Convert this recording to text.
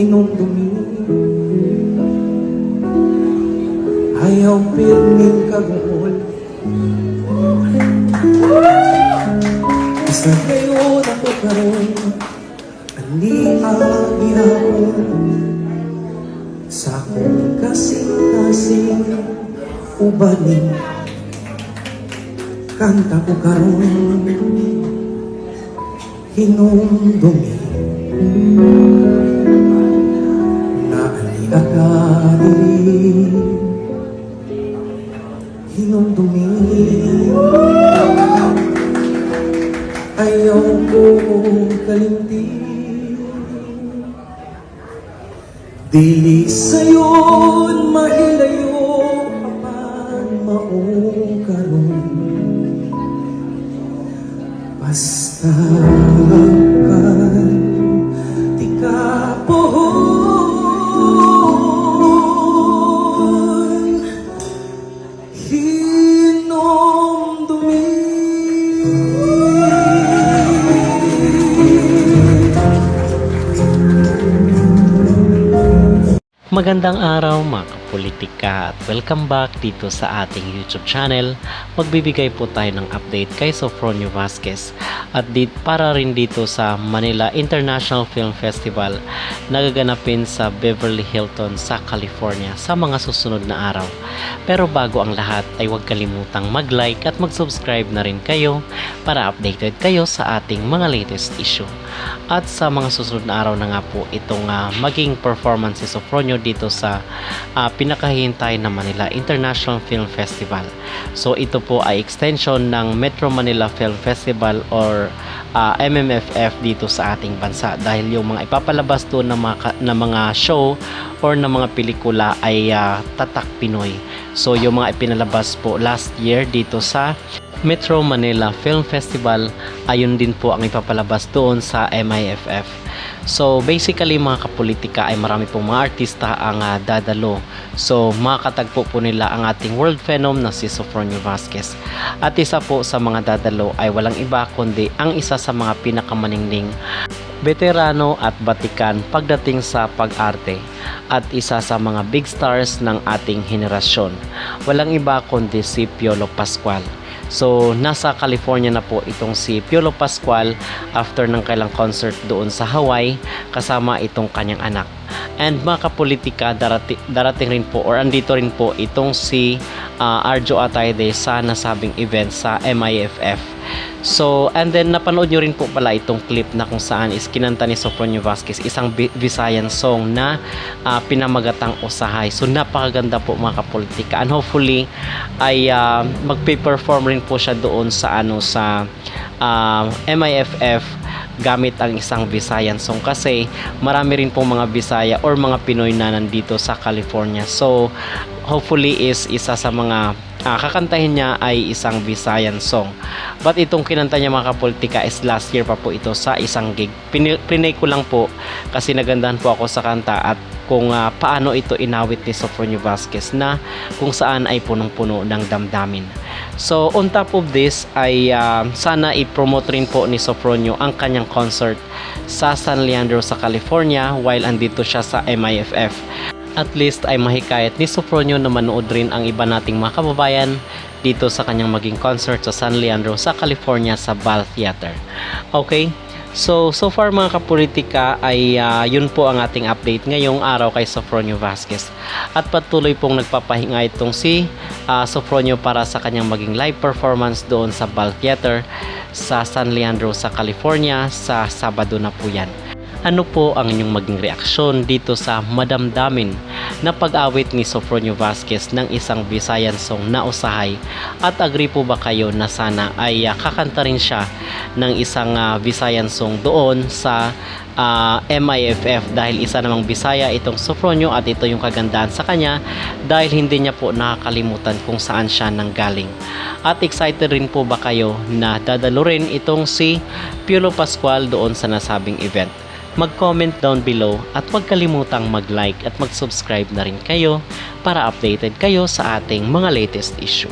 hinumdumi. Ayaw pirming kagul. Isa ngayon ako karoon, aniagihapon sa akong kasing-kasing ubaning. Kanta ko karoon, hinumdumi. Na aniagadi hinumdumi. Ayaw ko kalimti. Dili sayon mahilayo apan maong karon. Basta kan di ka pohon hinumdumi. Magandang araw mga kapolitika at welcome back dito sa ating YouTube channel. Magbibigay po tayo ng update kay Sofronio Vasquez at para rin dito sa Manila International Film Festival na gaganapin sa Beverly Hilton sa California sa mga susunod na araw. Pero bago ang lahat ay huwag kalimutang mag-like at mag-subscribe na rin kayo para updated kayo sa ating mga latest issue. At sa mga susunod na araw na nga po itong maging performance si Sofronio dito sa pinakahihintay na Manila International Film Festival. So ito po ay extension ng Metro Manila Film Festival or MMFF dito sa ating bansa dahil yung mga ipapalabas doon na mga show or na mga pelikula ay tatak Pinoy. So yung mga ipinalabas po last year dito sa Metro Manila Film Festival, ayun din po ang ipapalabas doon sa MIFF. So basically mga kapolitika ay marami pong mga artista ang dadalo. So makakatagpo po nila ang ating world phenom na si Sofronio Vasquez. At isa po sa mga dadalo ay walang iba kundi ang isa sa mga pinakamaningning veterano at batikan pagdating sa pag-arte at isa sa mga big stars ng ating henerasyon. Walang iba kundi si Piolo Pascual. So nasa California na po itong si Piolo Pascual after ng kailang concert doon sa Hawaii kasama itong kanyang anak. And mga kapolitika, darating rin po or andito rin po itong si Arjo Atayde sa nasabing event sa MIFF. So, and then napanood nyo rin po pala itong clip na kung saan is kinanta ni Sofronio Vasquez isang Visayan song na pinamagatang Usahay. So, napakaganda po mga kapolitika. And hopefully, ay magpe-perform rin po siya doon sa MIFF gamit ang isang Visayan song kasi marami rin pong mga Bisaya or mga Pinoy na nandito sa California. So, hopefully is isa sa mga kakantahin niya ay isang Visayan song. But itong kinanta niya mga kapolitika is last year pa po ito sa isang gig. Plinay ko lang po kasi nagandahan po ako sa kanta at kung paano ito inawit ni Sofronio Vasquez na kung saan ay punong-puno ng damdamin. So on top of this ay sana i-promote rin po ni Sofronio ang kanyang concert sa San Leandro sa California while andito siya sa MIFF. At least ay mahikayat ni Sofronio na manood rin ang iba nating mga kababayan dito sa kanyang maging concert sa San Leandro sa California sa Bal Theater. Okay? So far mga kapolitika ay yun po ang ating update ngayong araw kay Sofronio Vasquez. At patuloy pong nagpapahinga itong si Sofronio para sa kanyang maging live performance doon sa Bal Theater sa San Leandro sa California sa Sabado na po yan. Ano po ang inyong maging reaksyon dito sa madamdamin na pag-awit ni Sofronio Vasquez ng isang Visayan song na Usahay? At agree po ba kayo na sana ay kakanta rin siya ng isang Visayan song doon sa MIFF dahil isa namang Bisaya itong Sofronio at ito yung kagandahan sa kanya dahil hindi niya po nakakalimutan kung saan siya nanggaling. At excited rin po ba kayo na dadalo rin itong si Piolo Pascual doon sa nasabing event? Mag-comment down below at huwag kalimutang mag-like at mag-subscribe na rin kayo para updated kayo sa ating mga latest issue.